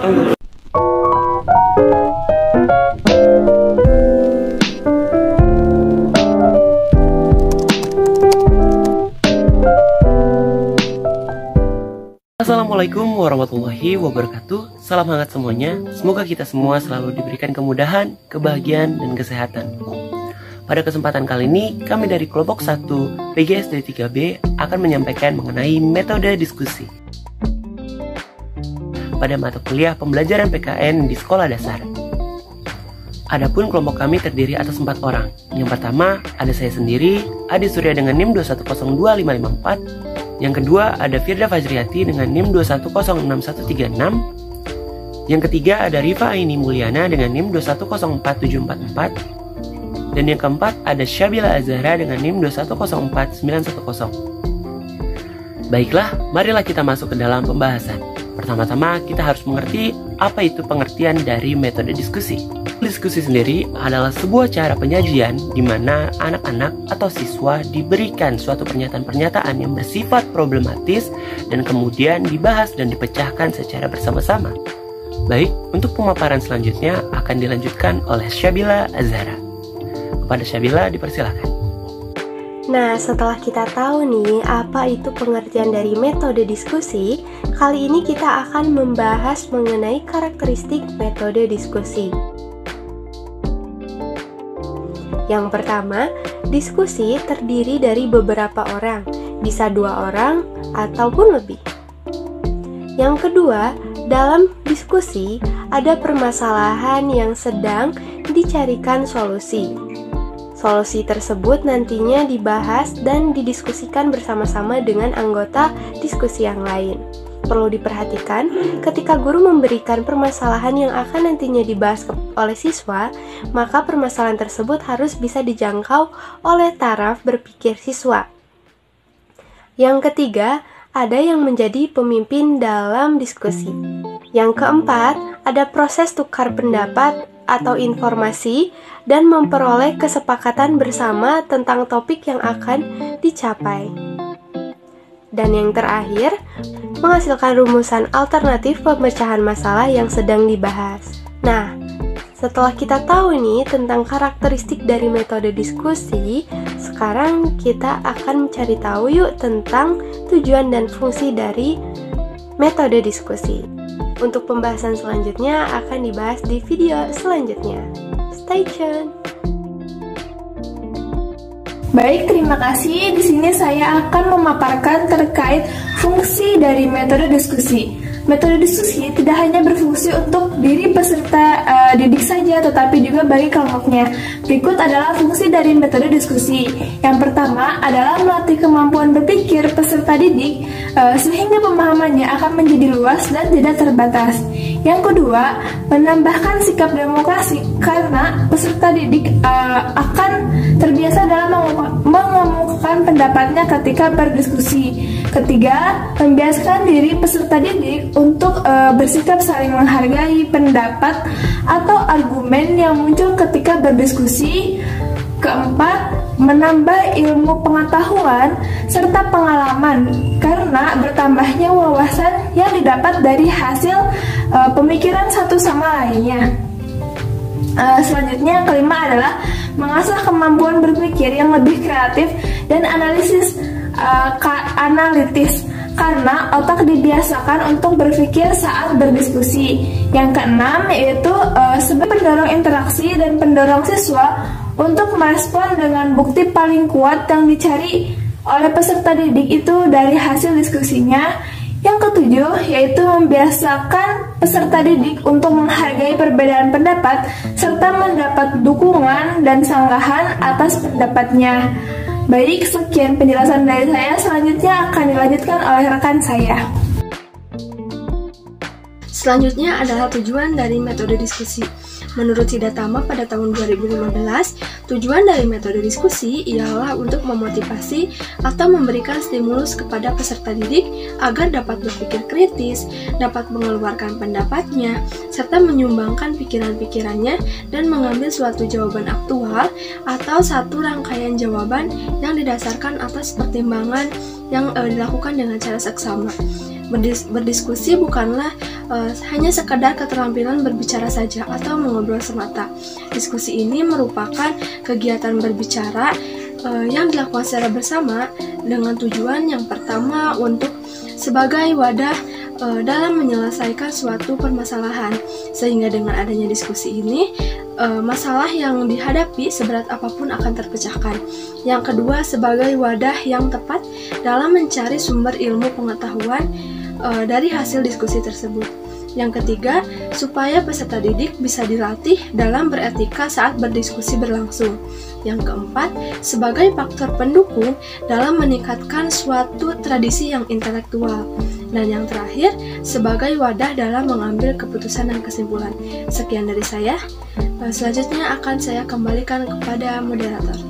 Assalamualaikum warahmatullahi wabarakatuh. Salam hangat semuanya. Semoga kita semua selalu diberikan kemudahan, kebahagiaan, dan kesehatan. Pada kesempatan kali ini, kami dari kelompok 1 PGSD 3B akan menyampaikan mengenai metode diskusi pada mata kuliah pembelajaran PKN di sekolah dasar. Adapun kelompok kami terdiri atas 4 orang. Yang pertama, ada saya sendiri, Adi Surya dengan NIM 2102554. Yang kedua ada Firda Fajriati dengan NIM 2106136. Yang ketiga ada Rifa Aini Mulyana dengan NIM 2104744. Dan yang keempat ada Syabila Azhara dengan NIM 2104910. Baiklah, marilah kita masuk ke dalam pembahasan. Pertama-tama kita harus mengerti apa itu pengertian dari metode diskusi. Diskusi sendiri adalah sebuah cara penyajian di mana anak-anak atau siswa diberikan suatu pernyataan-pernyataan yang bersifat problematis dan kemudian dibahas dan dipecahkan secara bersama-sama. Baik, untuk pemaparan selanjutnya akan dilanjutkan oleh Syabila Azhara. Kepada Syabila dipersilakan. Nah, setelah kita tahu nih apa itu pengertian dari metode diskusi, kali ini kita akan membahas mengenai karakteristik metode diskusi. Yang pertama, diskusi terdiri dari beberapa orang, bisa 2 orang ataupun lebih. Yang kedua, dalam diskusi ada permasalahan yang sedang dicarikan solusi. Solusi tersebut nantinya dibahas dan didiskusikan bersama-sama dengan anggota diskusi yang lain. Perlu diperhatikan, ketika guru memberikan permasalahan yang akan nantinya dibahas oleh siswa, maka permasalahan tersebut harus bisa dijangkau oleh taraf berpikir siswa. Yang ketiga, ada yang menjadi pemimpin dalam diskusi. Yang keempat, ada proses tukar pendapat atau informasi dan memperoleh kesepakatan bersama tentang topik yang akan dicapai. Dan yang terakhir, menghasilkan rumusan alternatif pemecahan masalah yang sedang dibahas. Nah, setelah kita tahu nih tentang karakteristik dari metode diskusi, sekarang kita akan mencari tahu yuk tentang tujuan dan fungsi dari metode diskusi. Untuk pembahasan selanjutnya akan dibahas di video selanjutnya. Stay tune. Baik, terima kasih. Di sini saya akan memaparkan terkait fungsi dari metode diskusi. Metode diskusi tidak hanya berfungsi untuk diri peserta didik saja, tetapi juga bagi kelompoknya. Berikut adalah fungsi dari metode diskusi. Yang pertama adalah melatih kemampuan berpikir peserta didik sehingga pemahamannya akan menjadi luas dan tidak terbatas. Yang kedua, menambahkan sikap demokrasi karena peserta didik akan terbiasa dalam mengemukakan pendapatnya ketika berdiskusi. Ketiga, membiasakan diri peserta didik untuk bersikap saling menghargai pendapat atau argumen yang muncul ketika berdiskusi. Keempat, menambah ilmu pengetahuan serta pengalaman karena bertambahnya wawasan yang didapat dari hasil pemikiran satu sama lainnya. Selanjutnya yang kelima adalah mengasah kemampuan berpikir yang lebih kreatif dan analitis karena otak dibiasakan untuk berpikir saat berdiskusi. Yang keenam yaitu sebagai pendorong interaksi dan pendorong siswa untuk merespon dengan bukti paling kuat yang dicari oleh peserta didik itu dari hasil diskusinya. Yang ketujuh yaitu membiasakan peserta didik untuk menghargai perbedaan pendapat serta mendapat dukungan dan sanggahan atas pendapatnya. Baik, sekian penjelasan dari saya. Selanjutnya akan dilanjutkan oleh rekan saya. Selanjutnya adalah tujuan dari metode diskusi. Menurut Siddhartha pada tahun 2015, tujuan dari metode diskusi ialah untuk memotivasi atau memberikan stimulus kepada peserta didik agar dapat berpikir kritis, dapat mengeluarkan pendapatnya, serta menyumbangkan pikiran-pikirannya dan mengambil suatu jawaban aktual atau satu rangkaian jawaban yang didasarkan atas pertimbangan yang dilakukan dengan cara seksama. Berdiskusi bukanlah hanya sekedar keterampilan berbicara saja atau mengobrol semata. Diskusi ini merupakan kegiatan berbicara yang dilakukan secara bersama dengan tujuan yang pertama untuk sebagai wadah dalam menyelesaikan suatu permasalahan, sehingga dengan adanya diskusi ini masalah yang dihadapi seberat apapun akan terpecahkan. Yang kedua, sebagai wadah yang tepat dalam mencari sumber ilmu pengetahuan dari hasil diskusi tersebut. Yang ketiga, supaya peserta didik bisa dilatih dalam beretika saat berdiskusi berlangsung. Yang keempat, sebagai faktor pendukung dalam meningkatkan suatu tradisi yang intelektual. Dan yang terakhir, sebagai wadah dalam mengambil keputusan dan kesimpulan. Sekian dari saya. Selanjutnya akan saya kembalikan kepada moderator.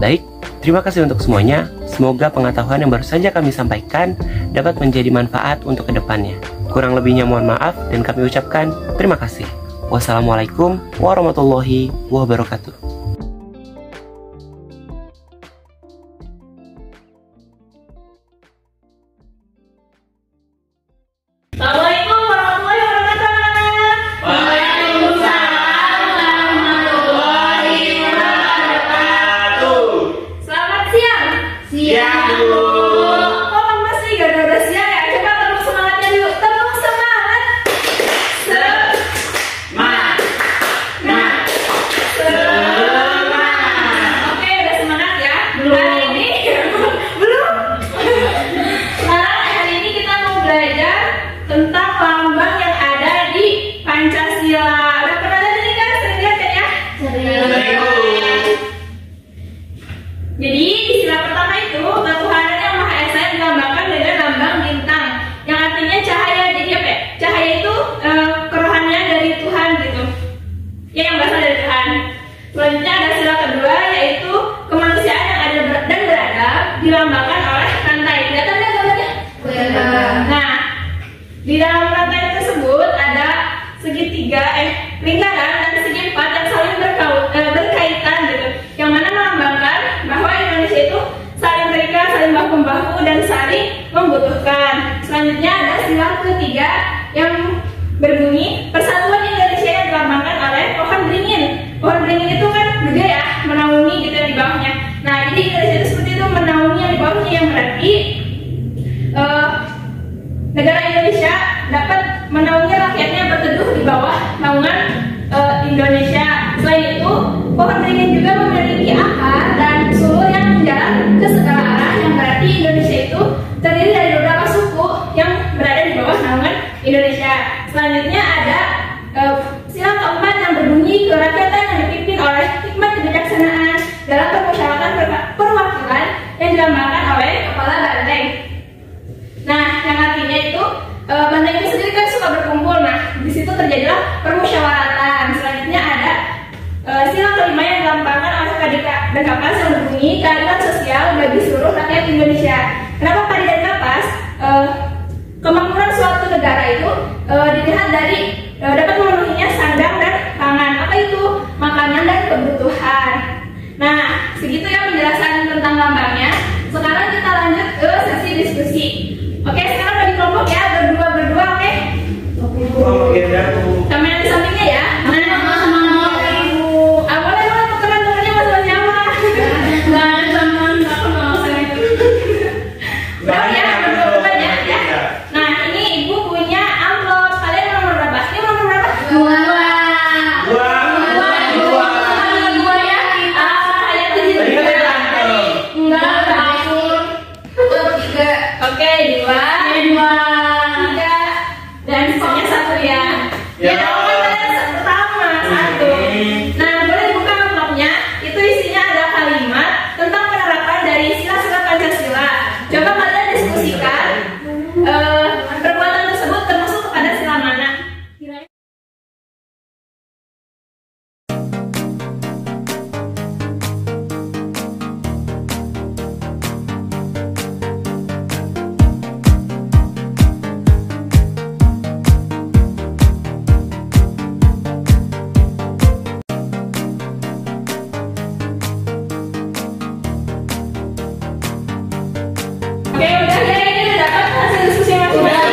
Baik, terima kasih untuk semuanya. Semoga pengetahuan yang baru saja kami sampaikan dapat menjadi manfaat untuk kedepannya. Kurang lebihnya mohon maaf dan kami ucapkan terima kasih. Wassalamualaikum warahmatullahi wabarakatuh. Assalamualaikum warahmatullahi wabarakatuh. Waalaikumsalam warahmatullahi wabarakatuh. Selamat siang. Siang, Bu. Kok masih gak udah siang ya? Coba tepuk semangatnya dulu. Tepuk semangat. Semangat. Semangat. Oke, udah semangat ya? Hari ini belum. Sekarang hari ini kita mau belajar tentang lambang yang ada di Pancasila. Udah pernah lihat ini kan? Sering lihat kan ya? Sering. Jadi di sila pertama itu ketuhanan yang Maha Esa dilambangkan dengan lambang bintang, yang artinya cahaya. Jadi apa ya? Cahaya itu kerohanian dari Tuhan gitu. Ya, yang berasal dari Tuhan. Selanjutnya ada sila kedua, yaitu kemanusiaan yang ada dan beradab, dilambangkan oleh rantai. Kelihatan nggak gambarnya? Nah, di dalam rantai tersebut ada segitiga, lingkaran dan segi empat yang saling berkaitan gitu, yang mana melambangkan bahwa Indonesia itu saling terikat, saling bahu-membahu dan saling membutuhkan. Selanjutnya ada sila ketiga yang berbunyi persatuan Indonesia yang dilambangkan oleh pohon beringin. Pohon beringin itu kan gede ya, menaungi gitu di bawahnya. Nah, jadi Indonesia itu seperti itu, menaungi yang di bawahnya, yang berarti negara Indonesia dapat menaungi rakyatnya berteduh di bawah naungan Indonesia. Selain itu, pohon beringin juga memiliki akar dan sulur yang menjalar ke segala arah, yang berarti Indonesia itu terdiri dari beberapa suku yang berada di bawah naungan Indonesia. Selanjutnya ada sila keempat yang berbunyi kerakyatan yang dipimpin oleh hikmat kebijaksanaan dalam permusyawaratan perwakilan yang dilambangkan oleh kepala banteng. Nah, yang artinya itu banteng itu sendiri kan suka berkumpul. Nah, di situ terjadilah permusyawaratan. Selanjutnya ada sila kelima yang dilambangkan oleh Padi dan Kapas yang berbunyi keadilan sosial bagi seluruh rakyat Indonesia. Kenapa Padi dan Kapas? Kemakmuran suatu negara itu dilihat dari dapat memenuhinya sandang dan pangan. Apa itu? Makanan dan kebutuhan. Nah, segitu ya penjelasan tentang lambangnya. Sekarang kita lanjut ke sesi diskusi. Oke, sekarang bagi kelompok ya, berdua, oke? Oke. Sama yang di sampingnya ya. Boleh tukeran masing-masing apa? Nggak kenal saya itu. Ya, berdua ya. Nah, ini ibu punya amplop. Kalian nomor berapa? Ini nomor berapa? Dua ya. Ayat 7. Enggak. Oke, 2, 3, dan sisanya 1 ya. Ya, pertama 1. Nah, boleh dibuka amplopnya. Itu isinya ada kalimat tentang penerapan dari sila-sila Pancasila. Coba kalian diskusikan perbuatan tersebut termasuk kepada sila mana? Oke, udah ya, ini udah dapat hasil diskusi masing-masing.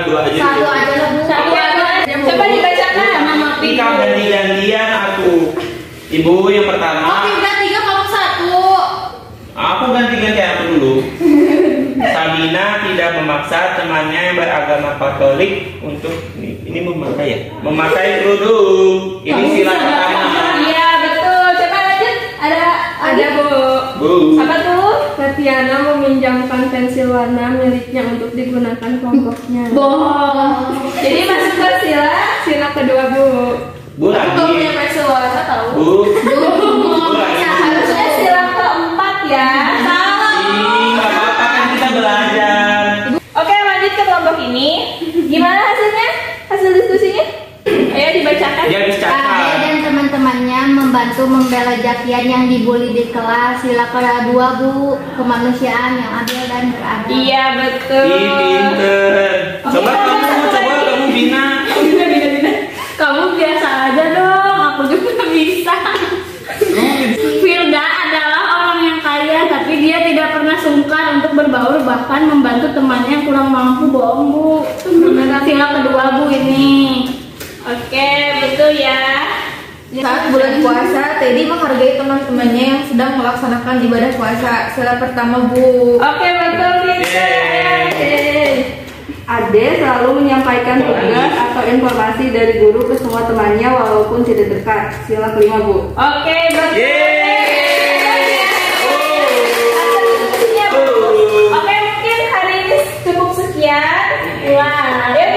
dua aja. Satu aja lah Bu. Satu aja. Coba dibacakan nama Kita ganti-gantian aku. Ibu yang pertama. Oke, udah 3 kamu 1. Aku ganti-gantian aku dulu. Sabina tidak memaksa temannya yang beragama Katolik untuk ini memakai ya? Memakai kerudung. Ini sila pertama. Iya betul. Coba lanjut. Ada Bu. apa tuh? Tatiana meminjamkan pensil warna miliknya untuk digunakan kelompoknya. Bohong. Jadi masuk ke sila kedua Bu. Bu lagi. pensil warna tahu. Bu. Bu lagi. Harusnya sila keempat ya. Salah. Ini nggak apa-apa kan kita belajar. Oke lanjut ke kelompok ini. Gimana hasilnya? Hasil diskusinya? Ayo dibacakan. Dia Ade bicara. dan teman-temannya membantu membela Jakian yang dibully di kelas. Sila kedua Bu, kemanusiaan yang adil dan beradab. Iya betul. Ih, pinter. Coba kamu Bina. Kamu biasa aja dong, aku juga bisa. Firda adalah orang yang kaya, tapi dia tidak pernah sungkan untuk berbaur, bahkan membantu temannya yang kurang mampu. Bohong Bu. Beneran sila kedua Bu ini. Oke betul ya. Saat bulan puasa, Teddy menghargai teman-temannya yang sedang melaksanakan ibadah puasa. Sila pertama Bu. Oke betul bisa. Ade selalu menyampaikan tugas atau informasi dari guru ke semua temannya walaupun tidak dekat. Sila kelima Bu. Oke betul. Yeay. Oke mungkin hari ini cukup sekian. Wah, ya